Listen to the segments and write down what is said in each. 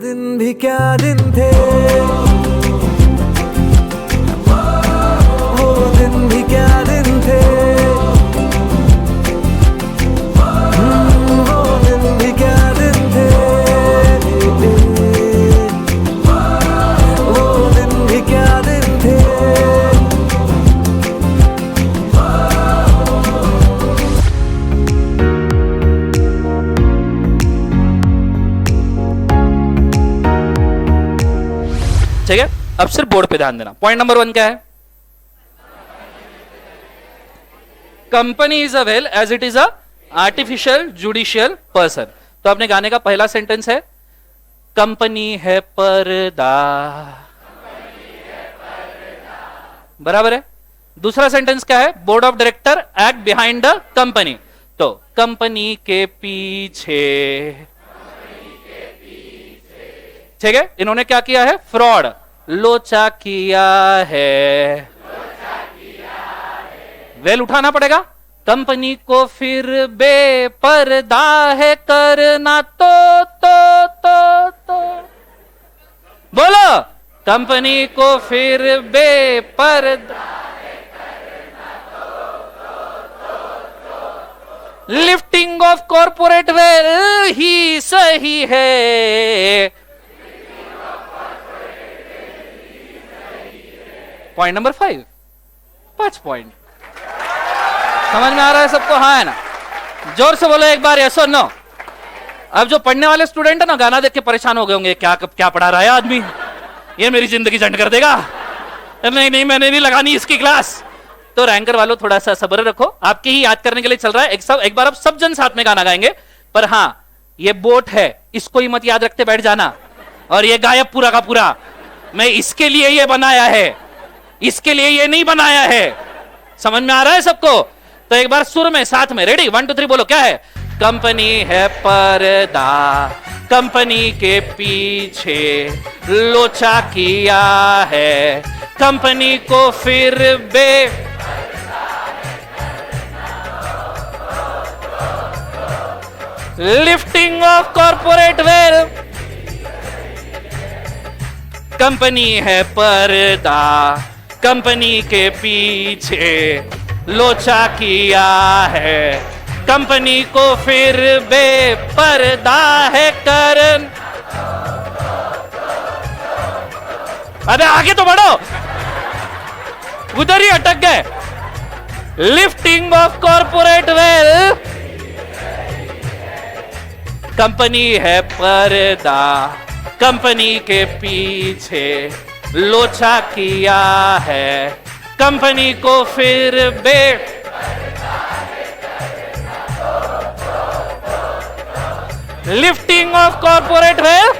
दिन भी क्या दिन थे, वो दिन भी क्या दिन थे, वो दिन भी क्या दिन थे, वो दिन भी क्या दिन थे। ठीक है, अब सिर्फ बोर्ड पे ध्यान देना। पॉइंट नंबर 1 क्या है? Company is a well as it is a artificial judicial person. तो अपने गाने का पहला सेंटेंस है कंपनी है पर्दा, बराबर है। दूसरा सेंटेंस क्या है? Board of director act behind the company. तो कंपनी के पीछे, ठीक है, इन्होंने क्या किया है? फ्रॉड, लोचा किया है। वेल उठाना पड़ेगा। कंपनी को फिर बेपर्दा है करना तो बोलो, कंपनी को फिर बेपर्दा लिफ्टिंग ऑफ कॉर्पोरेट वेल ही सही है। पॉइंट नंबर 5 पॉइंट समझ में आ रहा है सबको? हाँ है ना? जोर से बोलो एक बार यस और नो। अब जो पढ़ने वाले स्टूडेंट है ना, गाना देख के परेशान हो गए होंगे, क्या पढ़ा रहा है आदमी, ये मेरी जिंदगी झंड कर देगा। नहीं मैंने नहीं लगानी इसकी क्लास। तो रैंकर वालों थोड़ा सा सब्र रखो, आपके ही याद करने के लिए चल रहा है। एक बार अब सब जन साथ में गाना गाएंगे, पर हाँ ये बोट है, इसको ही मत याद रखते बैठ जाना। और ये गायब पूरा का पूरा, मैं इसके लिए ये बनाया है, इसके लिए ये नहीं बनाया है। समझ में आ रहा है सबको? तो एक बार सुर में साथ में, रेडी 1 2 3 बोलो। क्या है? कंपनी है पर्दा, कंपनी के पीछे लोचा किया है, कंपनी को फिर lifting of corporate well, company है पर्दा, कंपनी के पीछे लोचा किया है, कंपनी को फिर बेपर्दा है करन। अबे आगे तो बढ़ो, उधर ही अटक गए। Lifting of corporate well, company है पर्दा, कंपनी के पीछे लोचा किया है, कंपनी को फिर लिफ्टिंग ऑफ कॉर्पोरेट वेल।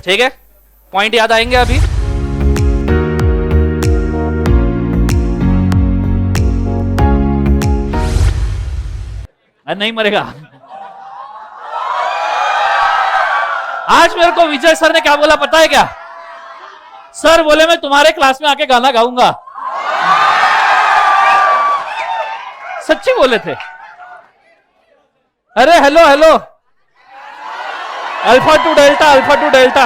ठीक है, पॉइंट याद आएंगे अभी? नहीं मरेगा। आज मेरे को विजय सर ने क्या बोला पता है क्या? सर बोले मैं तुम्हारे क्लास में आके गाना गाऊंगा। सच्ची बोले थे। अरे hello hello, alpha two delta, alpha two delta.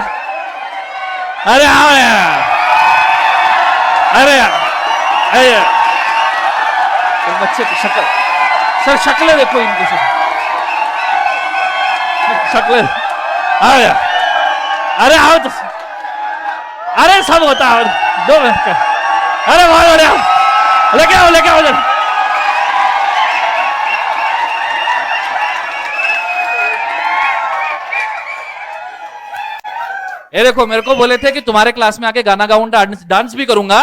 अरे हाँ यार, अरे यार, तो बच्चे की शक्ल, सर शक्लें देखो इनकी, शक्लें। अरे आओ तो, अरे सब होता है 2 मिनट का। अरे बहुत बढ़िया, लेके आओ लेके आओ। ये देखो, मेरे को बोले थे कि तुम्हारे क्लास में आके गाना गाऊंगा, डांस भी करूंगा,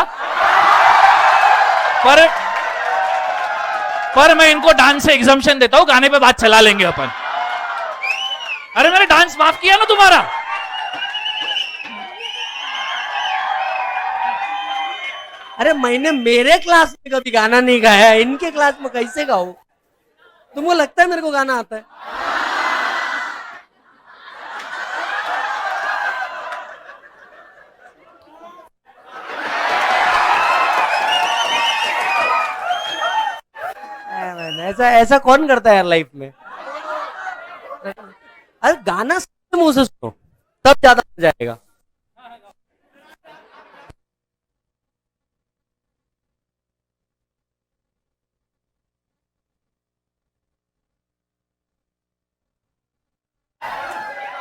पर मैं इनको डांस से एग्जम्पशन देता हूं, गाने पे बात चला लेंगे अपन। अरे मैंने डांस माफ किया ना तुम्हारा। अरे मैंने मेरे क्लास में कभी गाना नहीं गाया, इनके क्लास में कैसे गाऊं? तुमको लगता है मेरे को गाना आता है? ऐसा ऐसा कौन करता है यार लाइफ में? अरे गाना मुंह से सुनो, तब ज्यादा मजा आएगा।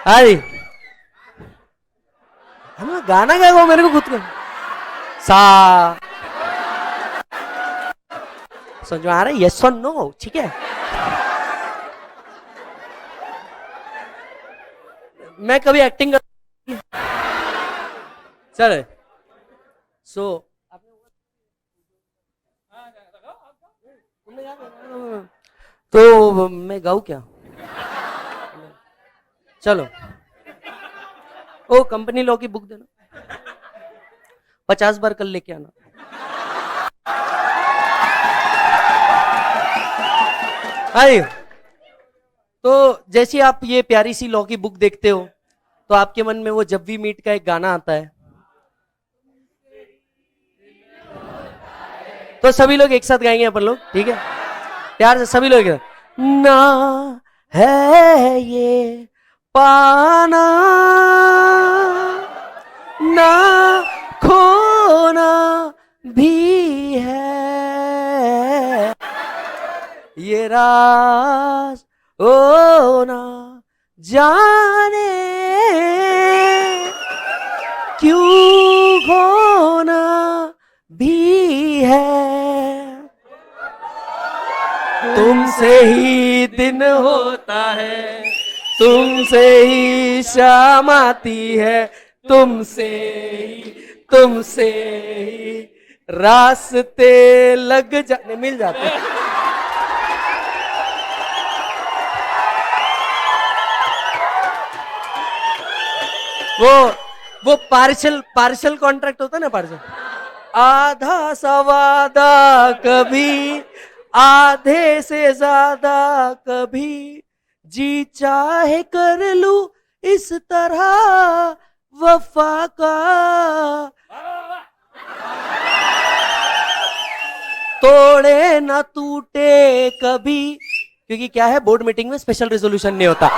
हाय, हम गाना गा वो मेरे को खुद को सा समझ में आ रहा है? यस और नो, ठीक है। मैं कभी एक्टिंग कर सर सो तो मैं गाऊं क्या? चलो, ओ कंपनी लॉ की बुक देना, 50 बार कल लेके आना। हाय, तो जैसे आप ये प्यारी सी लॉ की बुक देखते हो, तो आपके मन में वो जब वी मीट का एक गाना आता है, तो सभी लोग एक साथ गाएंगे अपन लोग, ठीक है? प्यार से सभी लोग ना है ये पाना ना खोना भी है, ये राज ओ ना जाने क्यों खोना भी है, तुमसे ही दिन होता है, तुमसे ही शाम आती है, तुमसे ही रास्ते लग जाने मिल जाते हैं। वो पार्शल कॉन्ट्रैक्ट होता है ना, पार्शल, आधा सवादा कभी, आधे से ज्यादा कभी, जी चाहे कर लू इस तरह वफा का, तोड़े ना टूटे कभी, क्योंकि क्या है, बोर्ड मीटिंग में स्पेशल रेजोल्यूशन नहीं होता।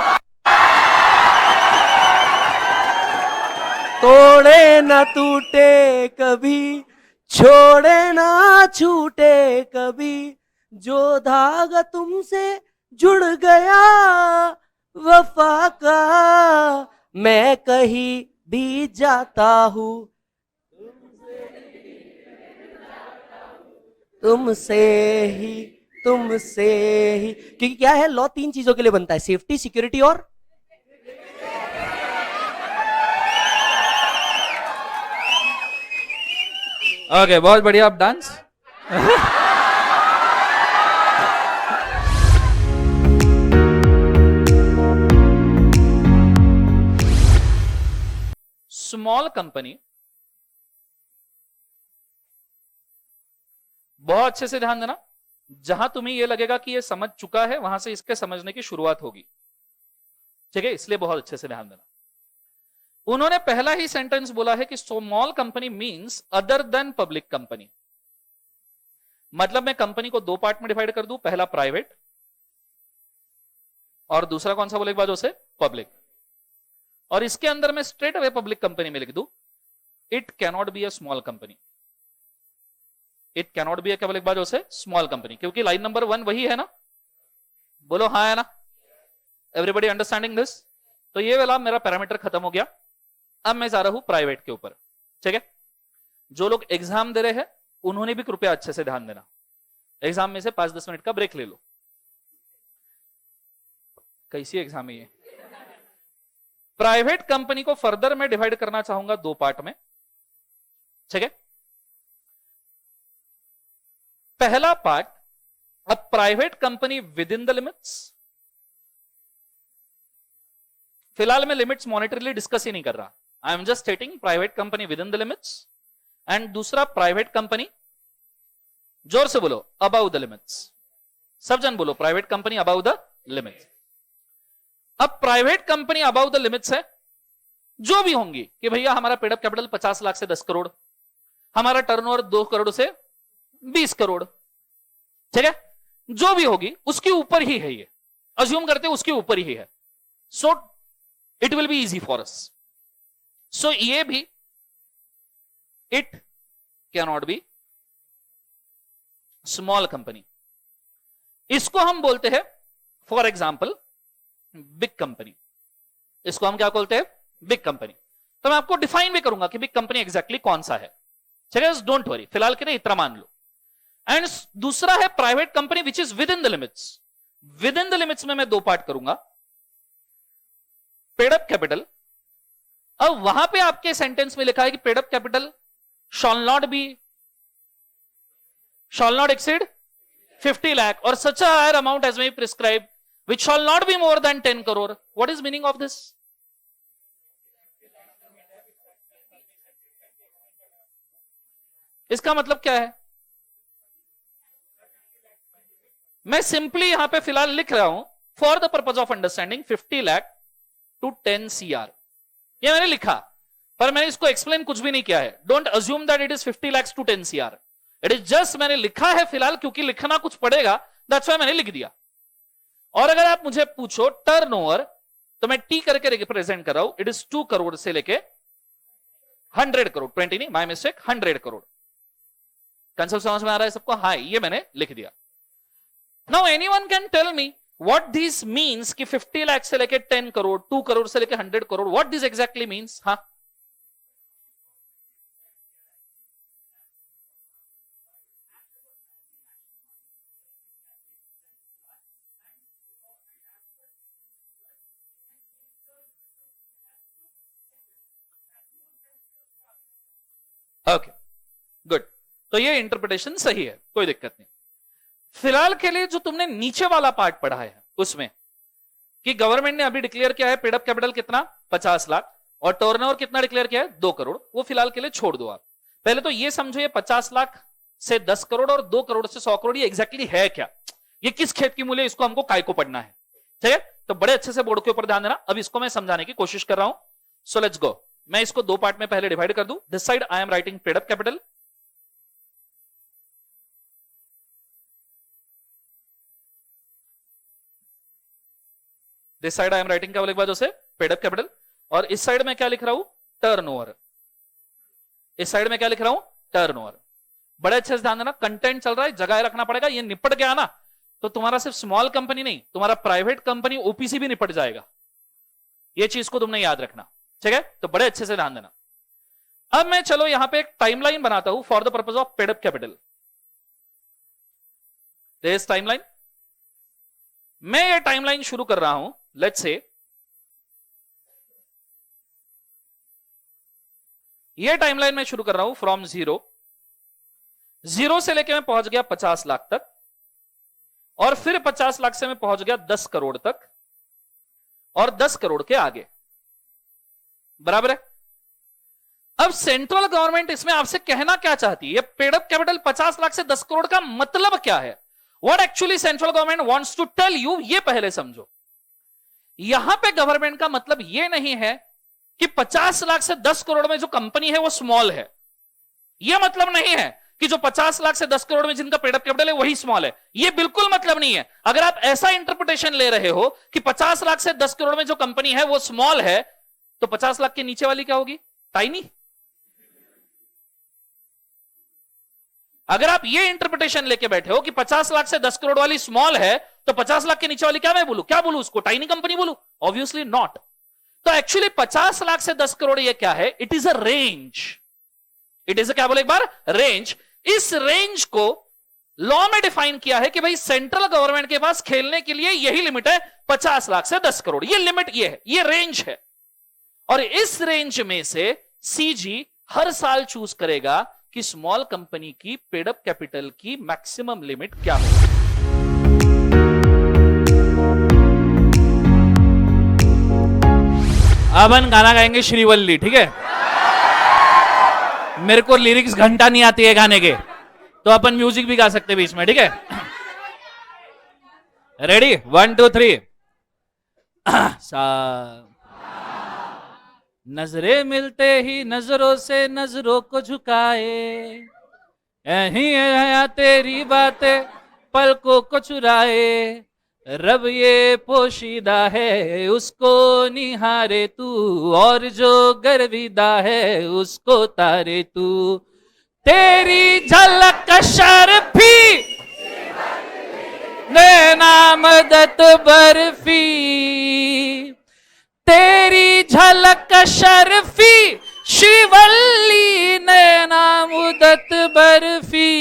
तोड़े ना टूटे कभी, छोड़े ना छूटे कभी, जो धागा तुमसे जुड़ गया वफा का, मैं कहीं भी जाता हूं तुमसे ही, क्योंकि क्या है, लॉ 3 चीजों के लिए बनता है, सेफ्टी, सिक्योरिटी और ओके, बहुत बढ़िया। आप डांस स्मॉल कंपनी, बहुत अच्छे से ध्यान देना, जहां तुम्हें यह लगेगा कि यह समझ चुका है, वहां से इसके समझने की शुरुआत होगी, ठीक है? इसलिए बहुत अच्छे से ध्यान देना। उन्होंने पहला ही सेंटेंस बोला है कि small company means other than public company. मतलब मैं कंपनी को 2 पार्ट में डिवाइड कर दूं, पहला प्राइवेट और दूसरा कौन सा बोलेगा बाजू से, पब्लिक। और इसके अंदर मैं स्ट्रेट अवे पब्लिक कंपनी में लिख दूं, it cannot be a small company, it cannot be a क्या बोलेगा बाजू से, स्मॉल कंपनी, क्योंकि लाइन नंबर 1 वही है ना, बोलो हाँ है ना? Everybody understanding this? तो ये वाला मेरा पैरामीटर खत्म हो गया। अब मैं जा रहा हूं प्राइवेट के ऊपर, ठीक है? जो लोग एग्जाम दे रहे हैं उन्होंने भी कृपया अच्छे से ध्यान देना, एग्जाम में से 5-10 मिनट का ब्रेक ले लो। कैसी एग्जाम है ये? प्राइवेट कंपनी को फर्दर मैं डिवाइड करना चाहूंगा 2 पार्ट में, ठीक है? पहला part, a private company within the limits. फिलहाल मैं लिमिट्स मॉनिटरली डिस्कस ही नहीं कर रहा, I am just stating private company within the limits. And दूसरा प्राइवेट कंपनी, जोर से बोलो, अबाउ द लिमिट्स। सब जन बोलो private company above the limits. अब private company above the limits है, जो भी होंगी कि भैया हमारा पेडअप कैपिटल 50 लाख से 10 करोड़, हमारा टर्नओवर 2 करोड़ से 20 करोड़, ठीक है? जो भी होगी उसके ऊपर ही है, ये अज्यूम करते हैं उसके ऊपर ही है। So it will be easy for us. So ये भी it cannot be small company. इसको हम बोलते हैं फॉर एग्जाम्पल बिग कंपनी. इसको हम क्या बोलते हैं? Big company. तो मैं आपको डिफाइन भी करूंगा कि बिग कंपनी एग्जैक्टली कौन सा है. चलिए, डोंट वरी, फिलहाल के लिए इतना मान लो. एंड दूसरा है private company which is with in the limits. With in the limits में मैं दो पार्ट करूंगा. Paid up capital. अब वहां पे आपके सेंटेंस में लिखा है कि paid up capital shawl not exceed 50 lakh or such a higher amount as may be prescribed which shall not be more than 10 crore. What is meaning of this? इसका मतलब क्या है? मैं सिंपली यहां पे फिलहाल लिख रहा हूं for the purpose of understanding 50 lakh to 10 CR. ये मैंने लिखा, पर मैंने इसको एक्सप्लेन कुछ भी नहीं किया है. Don't assume that it is 50 lakhs to 10 CR. It is just मैंने लिखा है फिलहाल, क्योंकि लिखना कुछ पड़ेगा, दैट्स व्हाई मैंने लिख दिया. और अगर आप मुझे पूछो टर्नओवर, तो मैं टी करके रिप्रेजेंट कर रहा हूं. इट इज 2 करोड़ से लेके 100 करोड़. 20 नहीं, माय मिस्टेक, 100 करोड़. कंसेप्ट समझ में आ रहा है सबको? हाँ, ये मैंने लिख दिया. Now anyone can tell me what this means कि 50 लाख से लेके 10 करोड़, 2 करोड़ से लेके 100 crore, what this exactly means? हाँ, ओके, गुड. तो ये इंटरप्रिटेशन सही है, कोई दिक्कत नहीं. फिलहाल के लिए जो तुमने नीचे वाला पार्ट पढ़ा है उसमें कि गवर्नमेंट ने अभी डिक्लेयर किया है पेड अप कैपिटल कितना 50 लाख और टर्नओवर कितना डिक्लेयर किया है 2 करोड़, वो फिलहाल के लिए छोड़ दो आप. पहले तो ये समझो ये 50 लाख से 10 करोड़ और 2 करोड़ से 100 करोड़ ये एग्जैक्टली है क्या, ये किस खेत की मूल्य, इसको हमको काय को पढ़ना है. ठीक है, तो बड़े अच्छे से बोर्ड के ऊपर ध्यान देना. अब इसको मैं समझाने की कोशिश कर रहा हूं. So let's go. मैं इसको दो पार्ट में पहले डिवाइड कर दूं. This side I am writing paid up capital, this side I am writing क्या बोले एक बार जैसे पेड अप कैपिटल, और इस साइड में क्या लिख रहा हूं? टर्नओवर. इस साइड में क्या लिख रहा हूं? टर्नओवर. बड़े अच्छे से ध्यान देना, कंटेंट चल रहा है, जगह रखना पड़ेगा. ये निपट गया ना तो तुम्हारा सिर्फ स्मॉल कंपनी नहीं, तुम्हारा प्राइवेट कंपनी ओपीसी भी निपट जाएगा. ये चीज को तुमने याद रखना. ठीक है, तो बड़े अच्छे से ध्यान देना. अब मैं चलो यहां पे एक टाइमलाइन बनाता हूं for the purpose of paid up capital. This timeline, मैं ये टाइमलाइन शुरू कर रहा हूं. लेट्स से ये टाइमलाइन मैं शुरू कर रहा हूं फ्रॉम जीरो से लेके मैं पहुंच गया 50 लाख तक, और फिर 50 लाख से मैं पहुंच गया 10 करोड़ तक, और 10 करोड़ के आगे. बराबर है? अब सेंट्रल गवर्नमेंट इसमें आपसे कहना क्या चाहती है? ये पेड अप कैपिटल 50 लाख से 10 करोड़ का मतलब क्या है? What actually central government wants to tell you, ये पहले समझो. यहां पे गवर्नमेंट का मतलब ये नहीं है कि 50 लाख से 10 करोड़ में जो कंपनी है वो स्मॉल है. यह मतलब नहीं है कि जो 50 लाख से 10 करोड़ में जिनका पेड अप कैपिटल है वही स्मॉल है. यह बिल्कुल मतलब नहीं है. अगर आप ऐसा इंटरप्रिटेशन ले रहे हो कि 50 लाख से 10 करोड़ में जो कंपनी है वो स्मॉल है, तो 50 लाख के नीचे वाली क्या होगी? टाइनी. अगर आप ये इंटरप्रिटेशन लेके बैठे हो कि 50 लाख से 10 करोड़ वाली स्मॉल है, तो 50 लाख के नीचे वाली क्या मैं बोलूं? क्या बोलूं उसको? टाइनी कंपनी बोलूं? Obviously not. तो एक्चुअली 50 लाख से 10 करोड़ ये क्या है? It is a range. It is क्या बोले एक बार? रेंज. इस रेंज को लॉ में डिफाइन किया है कि भाई सेंट्रल गवर्नमेंट के पास खेलने के लिए यही लिमिट है 50 लाख से 10 करोड़. ये लिमिट ये है, ये रेंज है. और इस रेंज में से सीजी हर साल चूज करेगा कि स्मॉल कंपनी की पेड अप कैपिटल की मैक्सिमम लिमिट क्या होगी. अब हम गाना गाएंगे श्रीवल्ली. ठीक है, मेरे को लिरिक्स घंटा नहीं आती है गाने के, तो अपन म्यूजिक भी गा सकते हैं बीच में. ठीक है, रेडी? 1 2 3. नजरें मिलते ही नजरों से नजरों को झुकाए, यही है तेरी बातें पलकों को चुराए, रब ये पोशीदा है उसको निहारे तू, और जो गर्विदा है उसको तारे तू। तेरी झलक शर्फी नैना मदद बर्फी, तेरी झलक शर्फी श्रीवल्ली नैना मुदत बर्फी।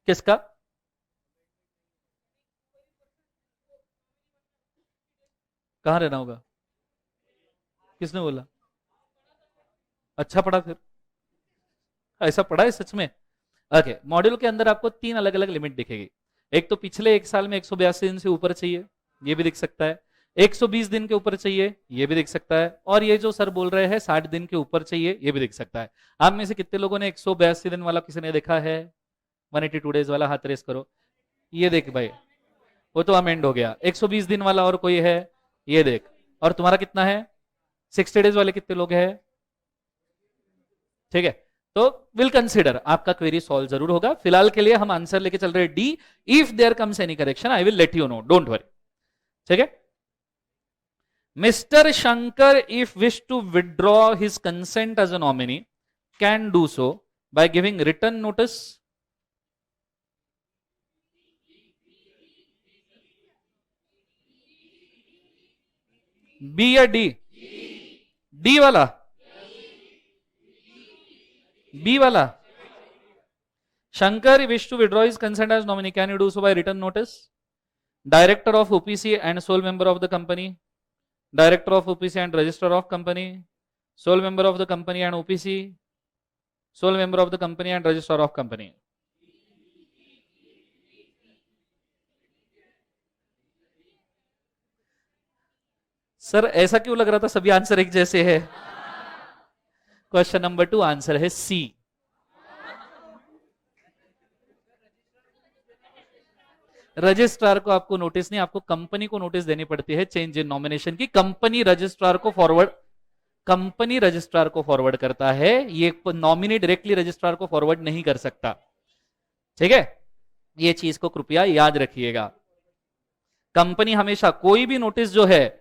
किसका? कहां रहना होगा? किसने बोला? अच्छा पढ़ा फिर, ऐसा पढ़ा है सच में? ओके, मॉड्यूल के अंदर आपको 3 अलग अलग लिमिट दिखेगी। एक तो पिछले एक साल में 182 दिन से ऊपर चाहिए, ये भी दिख सकता है। 120 दिन के ऊपर चाहिए, ये भी दिख सकता है। और ये जो सर बोल रहे हैं 60 दिन के ऊपर चाहिए, ये भी दिख सकता है। आप में से कितने लोगों ने 182 दिन वाला किसी ने देखा है? 182 डेज वाला हाथ रेस करो। ये देख भाई, वो तो अमेंड हो गया। 120 दिन वाला और कोई है? ये देख। और तुम्हारा कितना है? 60 डेज वाले कितने लोग हैं? ठीक है, तो विल कंसिडर, आपका क्वेरी सॉल्व जरूर होगा। फिलहाल के लिए हम आंसर लेके चल रहे हैं D. If there comes any correction I will let you know, don't worry. ठीक है, mister Shankar if wish to withdraw his consent as a nominee can do so by giving written notice. B या D? D वाला, B वाला। Shankar wish to withdraw his consent as nominee can you do so by written notice. Director of OPC and sole member of the company, director of OPC and registrar of company, soul member of the company and OPC, soul member of the company and registrar of company. Sir ऐसा क्यों लग रहा था सभी answer एक जैसे है? Question number 2 answer है सी। रजिस्ट्रार को आपको नोटिस नहीं, आपको कंपनी को नोटिस देनी पड़ती है चेंज इन नॉमिनेशन की। कंपनी रजिस्ट्रार को फॉरवर्ड करता है, ये नॉमिनी डायरेक्टली रजिस्ट्रार को फॉरवर्ड नहीं कर सकता। ठीक है, ये चीज को कृपया याद रखिएगा। कंपनी हमेशा कोई भी नोटिस जो है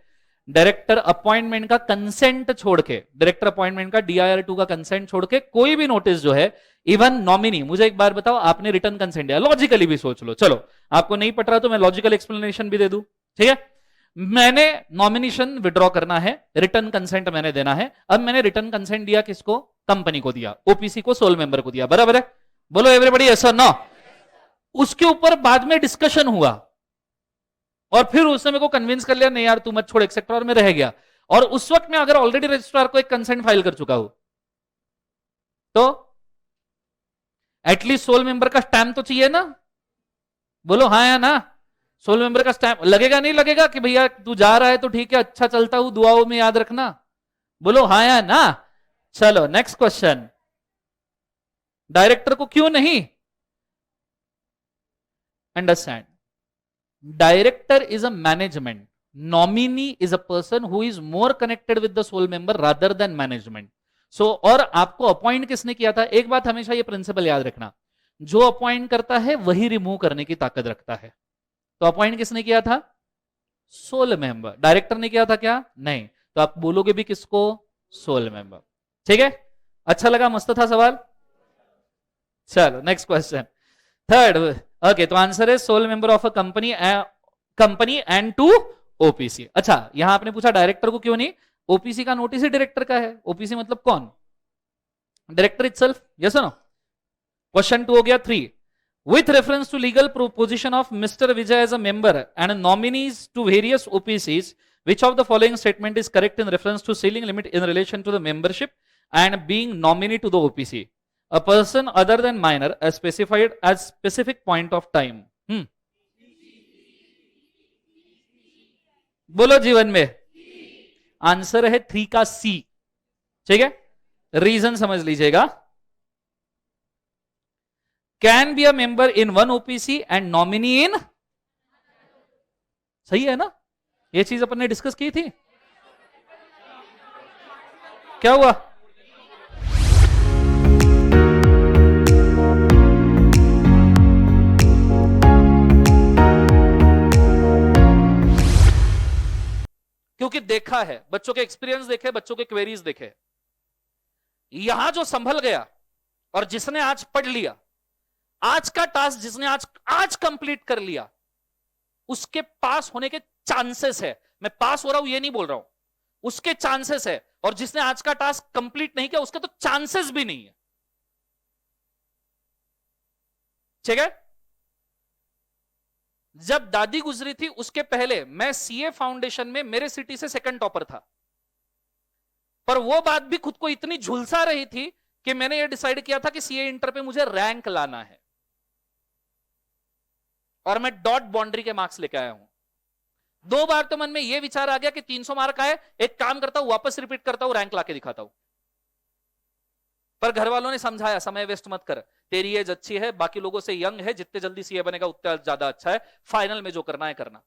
डायरेक्टर अपॉइंटमेंट का कंसेंट छोड़ के, डायरेक्टर अपॉइंटमेंट का DIR2 का कंसेंट छोड़ के कोई भी नोटिस जो है, इवन नॉमिनी, मुझे एक बार बताओ आपने रिटर्न कंसेंट दिया, लॉजिकली भी सोच लो, चलो आपको नहीं पट रहा तो मैं लॉजिकल एक्सप्लेनेशन भी दे दूं। ठीक है, मैंने नॉमिनेशन विड्रॉ करना है, रिटर्न कंसेंट मैंने देना है। अब मैंने रिटर्न कंसेंट दिया किसको? कंपनी को दिया, ओपीसी को सोल मेंबर को दिया, बराबर है? बोलो एवरीबॉडी यस और नो। उसके ऊपर बाद में डिस्कशन हुआ और फिर उसने मेरे को कन्विंस कर लिया नहीं यार तू मत छोड़ एक्सेट्रा, और मैं रह गया। और उस वक्त में अगर ऑलरेडी रजिस्ट्रार को एक कंसेंट फाइल कर चुका हूं तो एटलीस्ट सोल मेंबर का स्टैम्प तो चाहिए ना? बोलो हाँ या ना? सोल मेंबर का स्टैम्प लगेगा नहीं लगेगा कि भैया तू जा रहा है तो ठीक है, अच्छा चलता हूं, दुआओं में याद रखना। बोलो हाँ या ना? चलो नेक्स्ट क्वेश्चन। डायरेक्टर को क्यों नहीं? Understand, director is a management, nominee is a person who is more connected with the sole member rather than management. So और आपको अपॉइंट किसने किया था? एक बात हमेशा ये प्रिंसिपल याद रखना, जो अपॉइंट करता है वही रिमूव करने की ताकत रखता है। तो अपॉइंट किसने किया था? Sole member. डायरेक्टर ने किया था क्या? नहीं। तो आप बोलोगे भी किसको? Sole member. ठीक है, अच्छा लगा, मस्त था सवाल। चलो नेक्स्ट क्वेश्चन, थर्ड। ओके, तो आंसर है sole member of a company and to OPC. अच्छा, यहां आपने पूछा डायरेक्टर को क्यों नहीं? ओपीसी का नोटिस ही डायरेक्टर का है। ओपीसी मतलब कौन? डायरेक्टर इटसेल्फ, यस और नो? क्वेश्चन 2 हो गया। 3, with reference to legal proposition of Mr. Vijay as a member and nominees to various OPCs, which of the following statement is correct in reference to ceiling limit in relation to the membership and being nominee to the OPC? A person other than minor as specified as specific point of time. बोलो जीवन में answer है 3 का सी। ठीक है, reason समझ लीजिएगा। Can be a member in one OPC and nominee in, सही है ना? ये चीज अपन ने डिस्कस की थी। क्या हुआ? देखा है, बच्चों के एक्सपीरियंस देखे, बच्चों के क्वेरीज देखे, यहां जो संभल गया और जिसने आज पढ़ लिया, आज का टास्क जिसने आज कंप्लीट कर लिया, उसके पास होने के चांसेस है। मैं पास हो रहा हूं ये नहीं बोल रहा हूं, उसके चांसेस है। और जिसने आज का टास्क कंप्लीट नहीं किया, उसके तो चांसेस भी नहीं है। ठीक है। जब दादी गुजरी थी उसके पहले मैं सीए फाउंडेशन में मेरे सिटी से सेकंड टॉपर था, पर वो बात भी खुद को इतनी झुलसा रही थी कि मैंने ये डिसाइड किया था कि सीए इंटर पे मुझे रैंक लाना है, और मैं डॉट बाउंड्री के मार्क्स लेके आया हूं। 2 बार तो मन में यह विचार आ गया कि 300 मार्क आए, एक काम करता हूं वापस रिपीट करता हूं, रैंक लाके दिखाता हूं। पर घर वालों ने समझाया, समय वेस्ट मत कर, तेरी एज अच्छी है, बाकी लोगों से यंग है, जितने जल्दी सीए बनेगा उतना ज्यादा अच्छा है, फाइनल में जो करना है करना।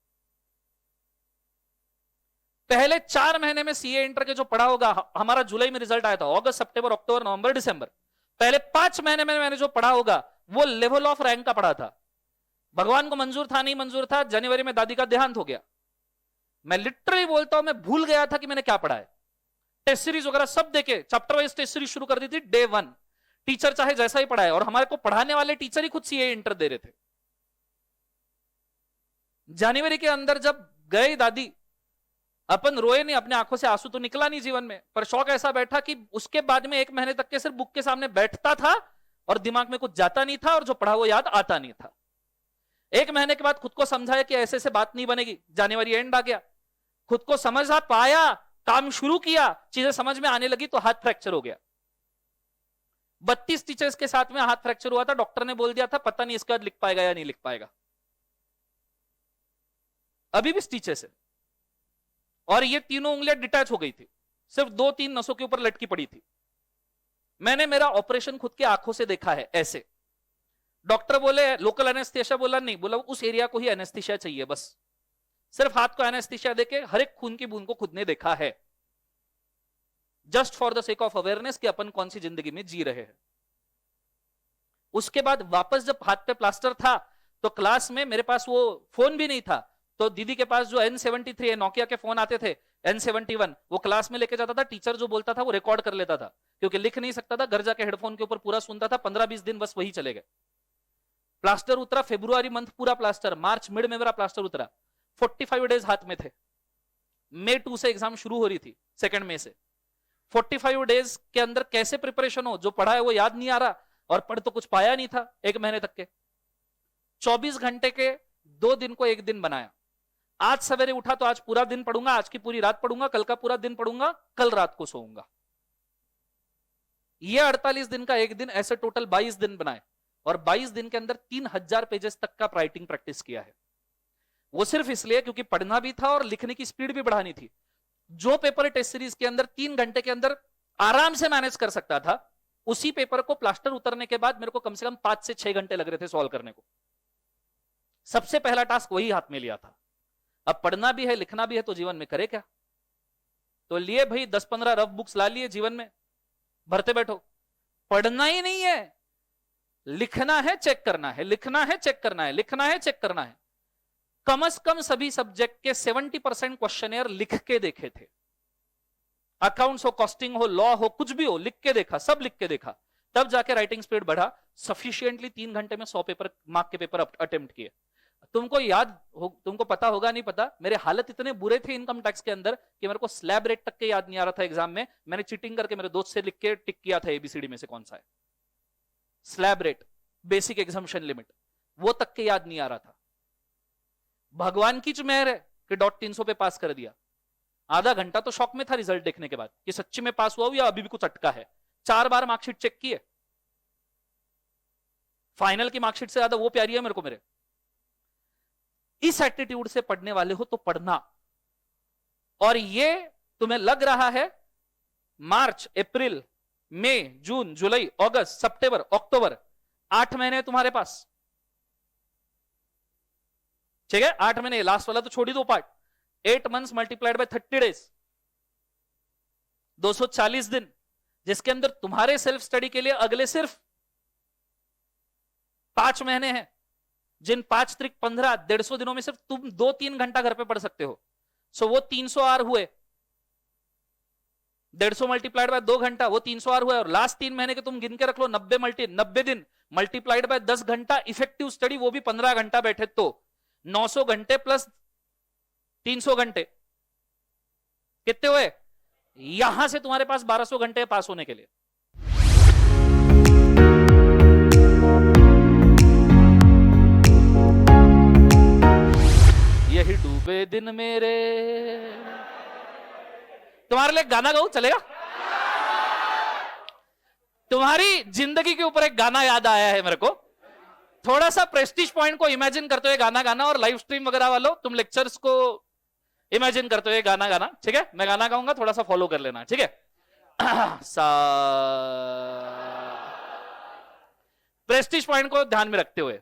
पहले 4 महीने में सीए इंटर के जो पढ़ा होगा, हमारा जुलाई में रिजल्ट आया था, अगस्त सितंबर अक्टूबर नवंबर दिसंबर, पहले 5 महीने में मैंने जो पढ़ा होगा वो लेवल ऑफ रैंक का पढ़ा था। भगवान को मंजूर था नहीं मंजूर था, जनवरी में दादी का देहांत हो गया। मैं लिटरली बोलता हूं, मैं भूल गया था कि मैंने क्या पढ़ा है। टेस्ट सीरीज वगैरह सब देखे, चैप्टर वाइज टेस्ट सीरीज शुरू कर दी थी डे 1। टीचर चाहे जैसा ही पढ़ाए, और हमारे को पढ़ाने वाले टीचर ही खुद सीए इंटर दे रहे थे। जनवरी के अंदर जब गए दादी, अपन रोए नहीं, अपने आंखों से आंसू तो निकला नहीं जीवन में, पर शौक ऐसा बैठा कि उसके बाद में 1 महीने तक के सिर्फ बुक के सामने बैठता था और दिमाग में कुछ जाता नहीं था, और जो पढ़ा वो याद आता नहीं था। 1 महीने के बाद खुद को समझाया कि ऐसे से बात नहीं बनेगी। जनवरी एंड आ गया, खुद को समझ आ पाया, काम शुरू किया, चीजें समझ में आने लगी, तो हाथ फ्रैक्चर हो गया। 32 टीचर्स के साथ में हाथ फ्रैक्चर हुआ था। डॉक्टर ने बोल दिया था पता नहीं इसके बाद लिख पाएगा या नहीं लिख पाएगा। अभी भी स्टिचेस है, और ये तीनों उंगलियां डिटैच हो गई थी, सिर्फ 2-3 नसों के ऊपर लटकी पड़ी थी। मैंने मेरा ऑपरेशन खुद की आंखों से देखा है। ऐसे डॉक्टर बोले लोकल एनेस्थीसिया, बोला नहीं, बोला उस एरिया को ही एनेस्थीसिया चाहिए, बस सिर्फ हाथ को एनेस्थीसिया देके हर एक खून की बूंद को खुद ने देखा है, just for the sake of awareness कि अपन कौन सी जिंदगी में जी रहे हैं। उसके बाद वापस जब हाथ पे प्लास्टर था, तो क्लास में मेरे पास वो फोन भी नहीं था, तो दीदी के पास जो N73 नोकिया के फोन आते थे, N71, वो क्लास में लेके जाता था। टीचर जो बोलता था वो रिकॉर्ड कर लेता था, क्योंकि लिख नहीं सकता था, घर जाके हेडफोन के ऊपर पूरा सुनता था। 15-20 दिन बस वही चले गए। प्लास्टर उतरा फेब्रुआरी मंथ, पूरा प्लास्टर, मार्च मिड में मेरा प्लास्टर उतरा। 45 डेज हाथ में थे। May 2 से एग्जाम शुरू हो रही थी, 2 मई से। 45 डेज के अंदर कैसे प्रिपरेशन हो, जो पढ़ा है वो याद नहीं आ रहा, और पढ़ तो कुछ पाया नहीं था 1 महीने तक के। 24 घंटे के 2 दिन को 1 दिन बनाया। आज सवेरे उठा तो आज पूरा दिन पढ़ूंगा, आज की पूरी रात पढ़ूंगा, कल का पूरा दिन पढ़ूंगा, कल रात को सोऊंगा। ये 48 दिन का 1 दिन, ऐसे टोटल 22 दिन बनाए, और 22 दिन के अंदर 3000 पेजेस तक का राइटिंग प्रैक्टिस किया है। वो सिर्फ इसलिए क्योंकि पढ़ना भी था और लिखने की स्पीड भी बढ़ानी थी। जो पेपर टेस्ट सीरीज के अंदर 3 घंटे के अंदर आराम से मैनेज कर सकता था, उसी पेपर को प्लास्टर उतरने के बाद मेरे को कम से कम 5 से 6 घंटे लग रहे थे सॉल्व करने को। सबसे पहला टास्क वही हाथ में लिया था। अब पढ़ना भी है, लिखना भी है, तो जीवन में करे क्या? तो लिए भाई 10-15 रफ बुक्स ला लिए, जीवन में भरते बैठो। पढ़ना ही नहीं है, लिखना है, चेक करना है, लिखना है, चेक करना है, लिखना है, चेक करना है। कम से कम सभी सब्जेक्ट के 70% क्वेश्चनेयर लिख के देखे थे। अकाउंट्स हो, कॉस्टिंग हो, लॉ हो, कुछ भी हो, लिख के देखा, सब लिख के देखा। तब जाके राइटिंग स्पीड बढ़ा। सफिशिएंटली 3 घंटे में 100 पेपर, मार्क के पेपर अटेम्प्ट किए। तुमको याद हो, तुमको पता होगा नहीं पता, मेरे हालत इतने बुरे थे इनकम टैक्स के अंदर कि मेरे को स्लैब रेट तक के याद नहीं आ रहा था एग्जाम में। मैंने चीटिंग करके मेरे दोस्त से लिख के टिक किया था एबीसीडी में से कौन सा है। Slab rate, basic exemption limit, वो तक के याद नहीं आ रहा था। भगवान की जो मेहर है कि डॉट 300 पे पास कर दिया। आधा घंटा तो शॉक में था रिजल्ट देखने के बाद कि सच्ची में पास हुआ या अभी भी कुछ अटका है। 4 बार मार्कशीट चेक किए, फाइनल की मार्कशीट से ज्यादा वो प्यारी है मेरे को मेरे। इस एटीट्यूड से पढ़ने वाले हो तो पढ़ना। और ये तुम्हें लग रहा है मार्च, अप्रैल, मई, जून, जुलाई, अगस्त, सितंबर, अक्टूबर, 8 महीने तुम्हारे पास, ठीक है? 8 महीने, लास्ट वाला तो छोड़ ही दो part. 8 months multiplied by 30 days, 240 दिन, जिसके अंदर तुम्हारे सेल्फ स्टडी के लिए अगले सिर्फ 5 महीने हैं, जिन 5 त्रिक 15, 150 दिनों में सिर्फ तुम 2-3 घंटा घर पे पढ़ सकते हो। सो वो 300 आवर हुए, 150 मल्टीप्लाइड बाय 2 घंटा वो 300 आवर हुआ, और लास्ट 3 महीने के तुम गिन के रख लो, 90 दिन मल्टीप्लाइड बाय 10 घंटा इफेक्टिव स्टडी, वो भी 15 घंटा बैठे तो 900 घंटे प्लस 300 घंटे कितने हुए? यहां से तुम्हारे पास 1200 घंटे पास होने के लिए। यही डूबे दिन मेरे। तुम्हारे लिए गाना गाऊं, चलेगा? तुम्हारी जिंदगी के ऊपर एक गाना याद आया है मेरे को। थोड़ा सा प्रेस्टीज पॉइंट को इमेजिन करते हुए गाना गाना, और लाइव स्ट्रीम वगैरह वालों तुम लेक्चर्स को इमेजिन करते हुए गाना गाना, ठीक है? मैं गाना गाऊंगा, थोड़ा सा फॉलो कर लेना, ठीक है? सा प्रेस्टीज पॉइंट को ध्यान में रखते हुए,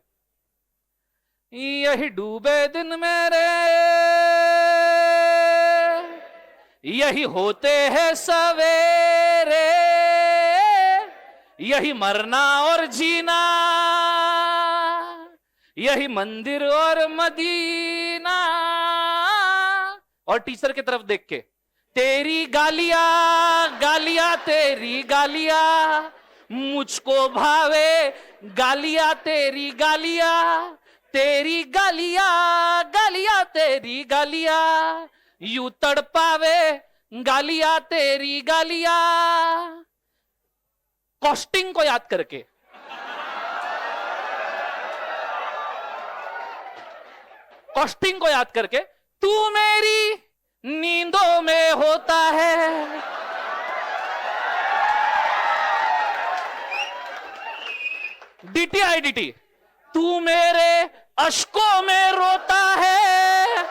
यही डूबे दिन मेरे, यही होते हैं सवेरे, यही मरना और जीना, यही मंदिर और मदीना। और टीचर की तरफ देख के, तेरी गालियां गालियां तेरी गालियां, मुझको भावे गालियां तेरी गालियां, तेरी गालियां गालियां तेरी गालियां, यूं तड़पावे गालियां तेरी गालियां। कॉस्टिंग को याद करके, कॉस्टिंग को याद करके, तू मेरी नींदों में होता है, DTIDT, तू मेरे अश्कों में रोता है।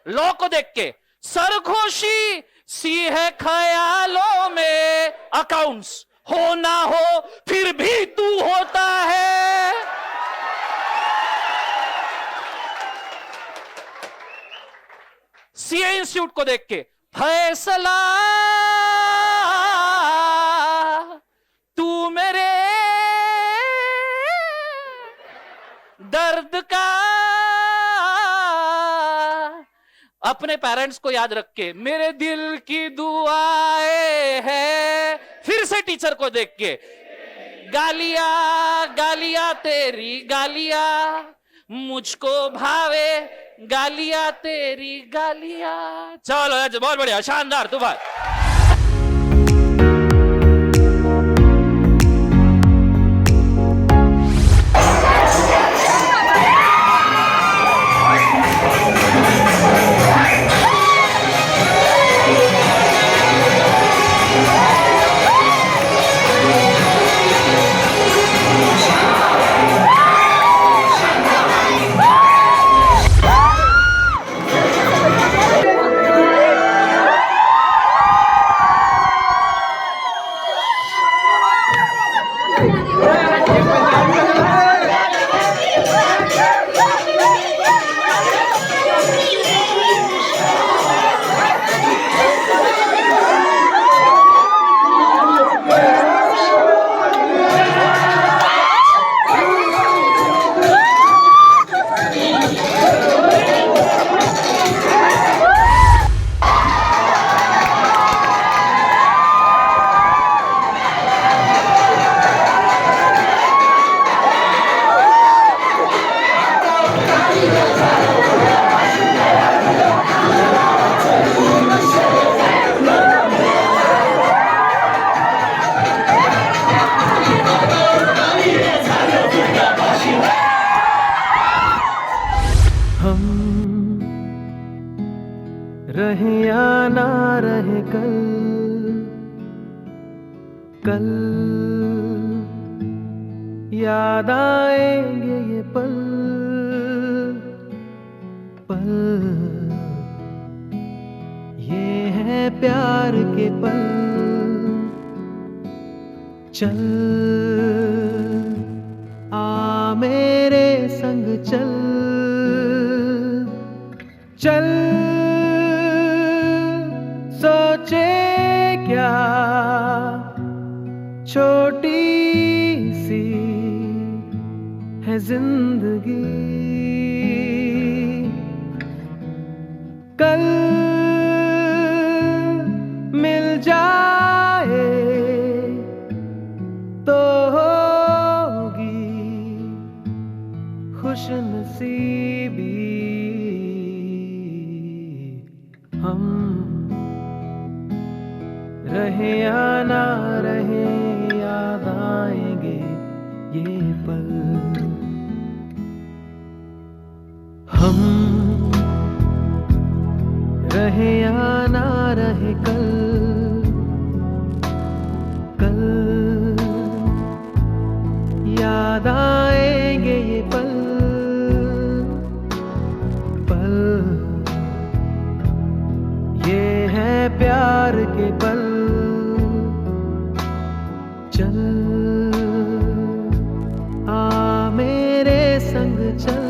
लॉ को देख के, सरगोशी सी है ख्यालों में, अकाउंट्स हो ना हो फिर भी तू होता है। सीए इंस्टीट्यूट को देख के, फैसला तू मेरे दर्द का, अपने पेरेंट्स को याद रख के, मेरे दिल की दुआएं है। फिर से टीचर को देख के, गालियां गालियां तेरी गालियां, मुझको भावे गालियां तेरी गालियां। चलो बहुत बढ़िया, शानदार तूफान। रहे या ना रहे कल, कल याद आएंगे ये पल, पल ये है प्यार के पल। चल आ मेरे संग चल, चल सोचे क्या छोटी सी है जिंदगी, कल मिल जा खुश नसीबी हम, रहे या ना रहे याद आएंगे ये पल। हम रहे या ना रहे कल, कल याद आएंगे ये पल, पल ये है प्यार के पल। चल आ मेरे संग चल,